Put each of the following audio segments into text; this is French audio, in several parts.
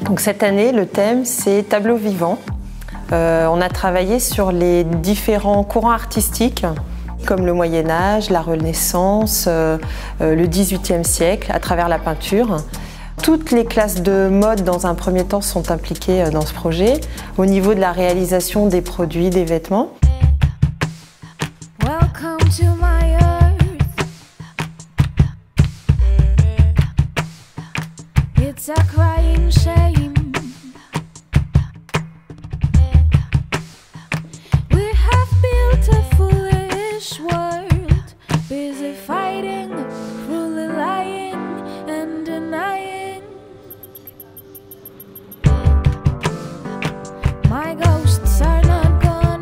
Donc cette année, le thème, c'est tableau vivant. On a travaillé sur les différents courants artistiques, comme le Moyen-Âge, la Renaissance, le XVIIIe siècle, à travers la peinture. Toutes les classes de mode, dans un premier temps, sont impliquées dans ce projet, au niveau de la réalisation des produits, des vêtements. Welcome to my earth. It's a crying shame. We have built a foolish world, busy fighting, fully lying and denying. My ghosts are not gone.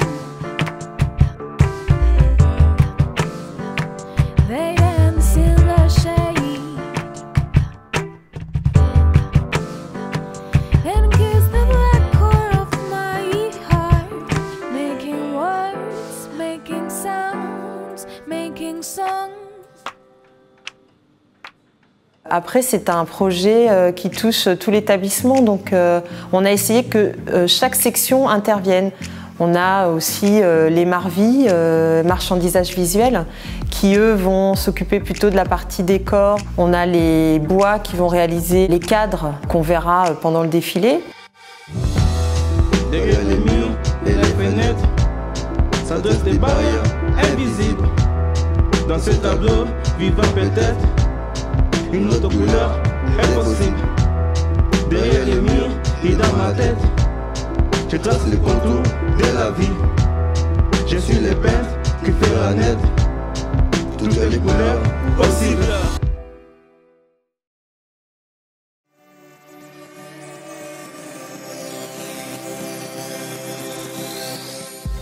They dance in the shade and kiss the black core of my heart, making words, making sounds, making songs. Après, c'est un projet qui touche tout l'établissement, donc on a essayé que chaque section intervienne. On a aussi les marvis, marchandisage visuel, qui eux vont s'occuper plutôt de la partie décor. On a les bois qui vont réaliser les cadres qu'on verra pendant le défilé. Derrière les murs et les fenêtres, ça dresse des barrières invisibles. Dans ce tableau, vivant peut-être, une autre couleur est possible. Derrière les murs et dans ma tête, je trace les contours de la vie. Je suis le peintre qui fera naître toutes les couleurs possibles.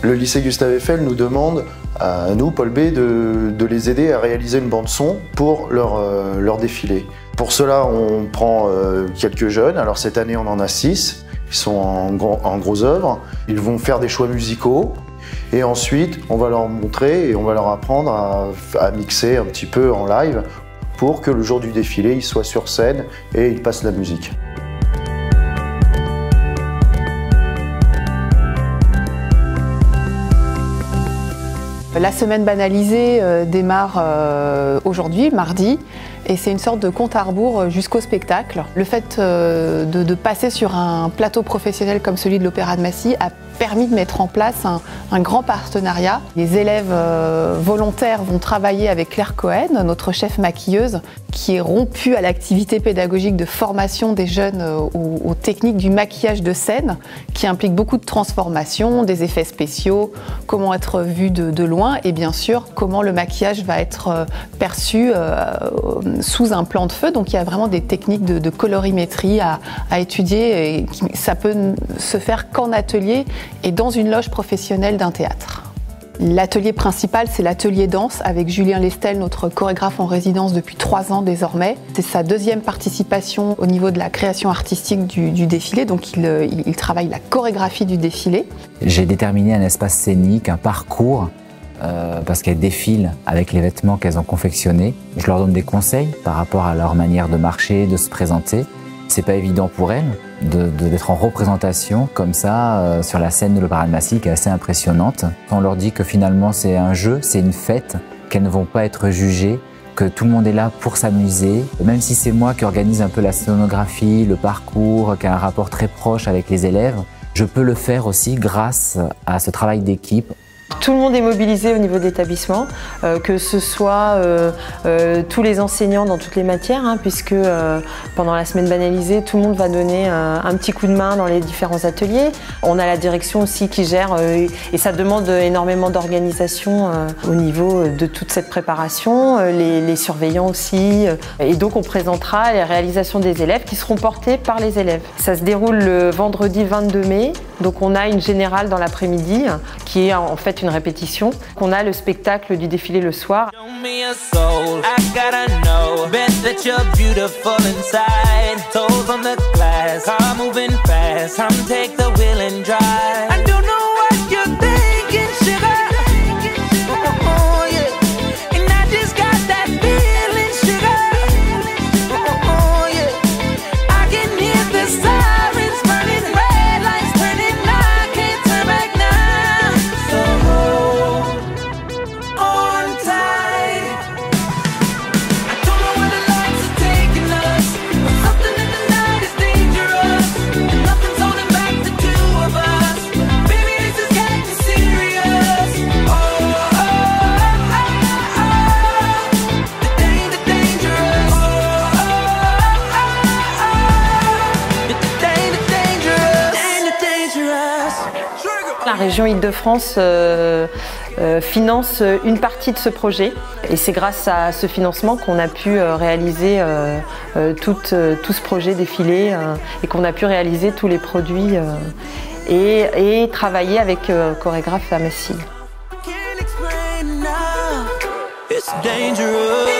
Le lycée Gustave Eiffel nous demande, à nous, Paul B, de les aider à réaliser une bande-son pour leur défilé. Pour cela, on prend quelques jeunes. Alors cette année, on en a 6 qui sont en gros œuvres. Ils vont faire des choix musicaux et ensuite, on va leur montrer et on va leur apprendre à mixer un petit peu en live pour que le jour du défilé, ils soient sur scène et ils passent la musique. La semaine banalisée démarre aujourd'hui, mardi, et c'est une sorte de compte à rebours jusqu'au spectacle. Le fait de passer sur un plateau professionnel comme celui de l'Opéra de Massy a permis de mettre en place un grand partenariat. Les élèves volontaires vont travailler avec Claire Cohen, notre chef maquilleuse, qui est rompue à l'activité pédagogique de formation des jeunes aux techniques du maquillage de scène, qui implique beaucoup de transformations, des effets spéciaux, comment être vu de loin et bien sûr comment le maquillage va être perçu sous un plan de feu. Donc il y a vraiment des techniques de colorimétrie à étudier et ça peut se faire qu'en atelier et dans une loge professionnelle d'un théâtre. L'atelier principal, c'est l'atelier danse avec Julien Lestel, notre chorégraphe en résidence depuis 3 ans désormais. C'est sa deuxième participation au niveau de la création artistique du défilé, donc il travaille la chorégraphie du défilé. J'ai déterminé un espace scénique, un parcours, parce qu'elles défilent avec les vêtements qu'elles ont confectionnés. Je leur donne des conseils par rapport à leur manière de marcher, de se présenter. C'est pas évident pour elles d'être en représentation comme ça sur la scène de l'Opéra de Massy qui est assez impressionnante. On leur dit que finalement c'est un jeu, c'est une fête, qu'elles ne vont pas être jugées, que tout le monde est là pour s'amuser. Même si c'est moi qui organise un peu la scénographie, le parcours, qui a un rapport très proche avec les élèves, je peux le faire aussi grâce à ce travail d'équipe. Tout le monde est mobilisé au niveau de l'établissement, que ce soit tous les enseignants dans toutes les matières, hein, puisque pendant la semaine banalisée, tout le monde va donner un petit coup de main dans les différents ateliers. On a la direction aussi qui gère, et ça demande énormément d'organisation au niveau de toute cette préparation, les surveillants aussi. Et donc on présentera les réalisations des élèves qui seront portées par les élèves. Ça se déroule le vendredi 22 mai, donc on a une générale dans l'après-midi qui est en fait une répétition. On a le spectacle du défilé le soir. Siren La région Île-de-France finance une partie de ce projet et c'est grâce à ce financement qu'on a pu réaliser tout ce projet défilé et qu'on a pu réaliser tous les produits et travailler avec chorégraphe à Massy. It's dangerous.